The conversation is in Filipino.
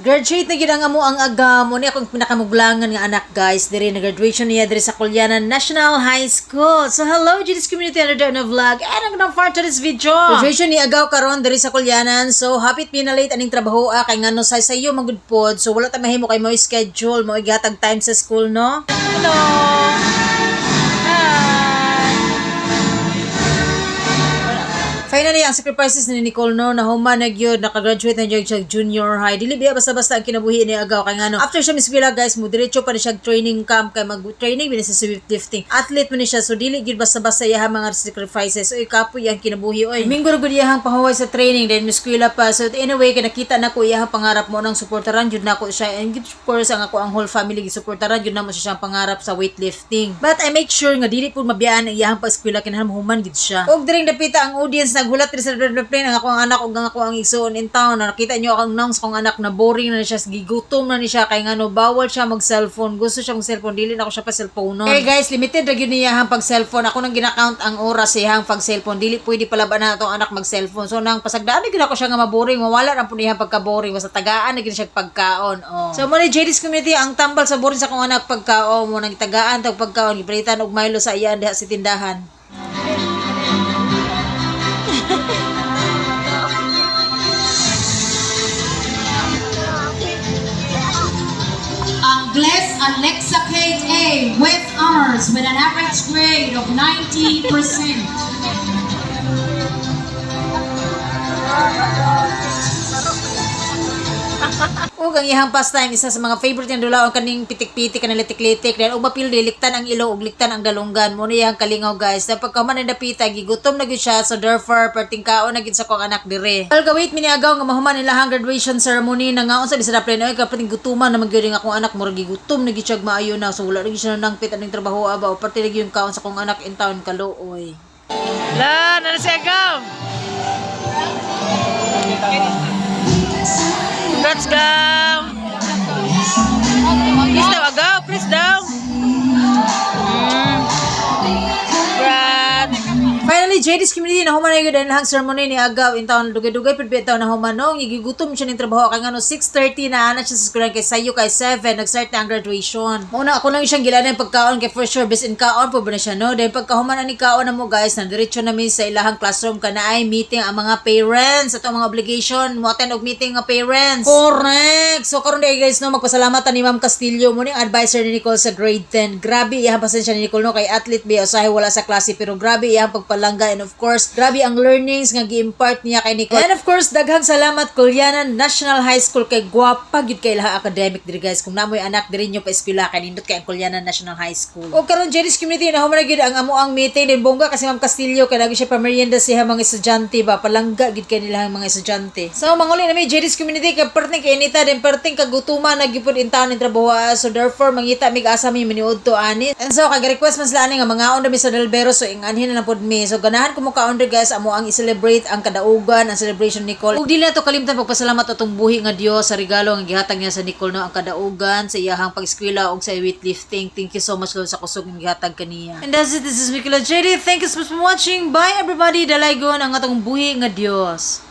Graduate na gid ang amo ang agam mo ni akong pinakamuglangan nga anak guys diri na graduation niya diri sa Kulyanan National High School. So hello GDS community under the vlog and ang nang to this video. Graduation ni agaw karon diri sa Kulyanan. So hapit pinalate aning trabaho kay ngano sa sayo magud pod. So wala ta mahimo kay mo schedule mo igatag time sa school no. Hello. Finally, ang sacrifices ni Nicole no, nahuman na gyud nakagraduate na gyud siya junior high. Dili biya basta-basta ang kinabuhi ni agaw kay ngano. After siya miskwela guys, mo diretso pa ni siya training camp kay mag-training binisa sa weightlifting. Athlete man ni siya so dili gyud basta-basta iya mga sacrifices. Oy kapoy ang kinabuhi oy. Mingo gud iyang pahuway sa training then miskwela pa. So anyway, kay nakita nako iyang pangarap mo nang suportaran jud nako siya and of course ang ako ang whole family gisuportaran jud namo siya siyang pangarap sa weightlifting. But I make sure nga dili pud mabiyaan ang iyang pag-eskwela kinahanglan human gid siya. Og diring dapita ang audience naghulat rin sa plane ang ako ang anak ug ang ako ang igsoon in town na nakita niyo akong nang sa kong anak na boring na siya gigutom na ni siya kay ngano bawal siya mag cellphone gusto siya mag cellphone dili na ako siya pa cellphone no. Okay guys, limited ra gyud niya ang pag cellphone ako nang gina-count ang oras sa iyang pag cellphone dili pwede palaban na atong anak mag cellphone so nang pasagdaan gyud ako siya nga maboring mawala ra pud niya pagka boring basta tagaan na gyud siya pagkaon oh. So mo ni JD's community ang tambal sa boring sa kong anak pagkaon mo nang tagaan tag pagkaon gipalitan og Milo sa iya diha sa tindahan. Angles Alexa Kate A with honors with an average grade of 90%. Ug ang iyang pastime isa sa mga favorite niya dula ang kaning pitik-pitik kanang litik-litik dahil ug mapil liktan ang ilo ug liktan ang dalunggan mo ni iyang kalingaw guys dapat ka man napita gigutom na gyud siya so therefore perting kaon na gyud sa kong anak dire. Al gawait mi ni agaw nga mahuman nila ang graduation ceremony na ngaon sa bisada plan oy kapating gutuman na magyud akong anak murag gigutom na gyud siya maayo na so wala na gyud siya nangpit aning trabaho aba o perti lagi yung kaon sa kong anak in town kaluoy. La na si agaw. Congrats daw. Please daw, agaw. Please daw. Finally, JD's community na human na yun ang ceremony ni agaw in town. Dugay-dugay pagpitaw na human nung gigutom siya ng trabaho kay ngano 6:30 na anak siya sa school kay sayo kay 7 nag-start na ang graduation. Muna ako lang siyang gilanan pagkaon kay for sure best in kaon po ba na siya no. Dahil pagkahuman ni kaon na mo guys, na diretso namin sa ilahang classroom kana ay meeting ang mga parents ato mga obligation mo attend og meeting nga parents. Correct. So karon day guys no magpasalamat ni Ma'am Castillo mo ning advisor ni Nicole sa grade 10. Grabe iyang pasensya ni Nicole no kay athlete ba usahay wala sa klase pero grabe iyang pagpalangga and of course grabe ang learnings nga gi-impart niya kay Nicole. And of course daghang salamat Kulyanan National High School kay gwapa gyud kay laha academic diri guys kung namoy anak diri nyo pa eskwela kay nindot kay ang Kulyanan National High School. O karon JD's community na human gyud ang amo ang meeting din bongga kasi Ma'am Castillo kay lagi siya pa merienda siya mga estudyante ba palangga gyud kay nila mga estudyante. So manguli na mi JD's community kay perting kay inita din perting kagutuman na gyud in town in trabaho so therefore mangita mig asa mi maniud to ani. And so kay request man sila ani nga mga on mi sa Delbero so inganhin na pod mi. So ganahan ko mo ka-under guys amo ang i-celebrate ang kadaugan ang celebration ni Nicole. Ug dili na to kalimtan pagpasalamat atong buhi nga Dios sa regalo nga gihatag niya sa Nicole no ang kadaugan sa iyahang pag-eskwela ug sa weightlifting. Thank you so much Lord sa kusog nga gihatag kaniya. And that's it. This is Mikila JD. Thank you so much for watching. Bye everybody. Dalaygon ang atong buhi nga Dios.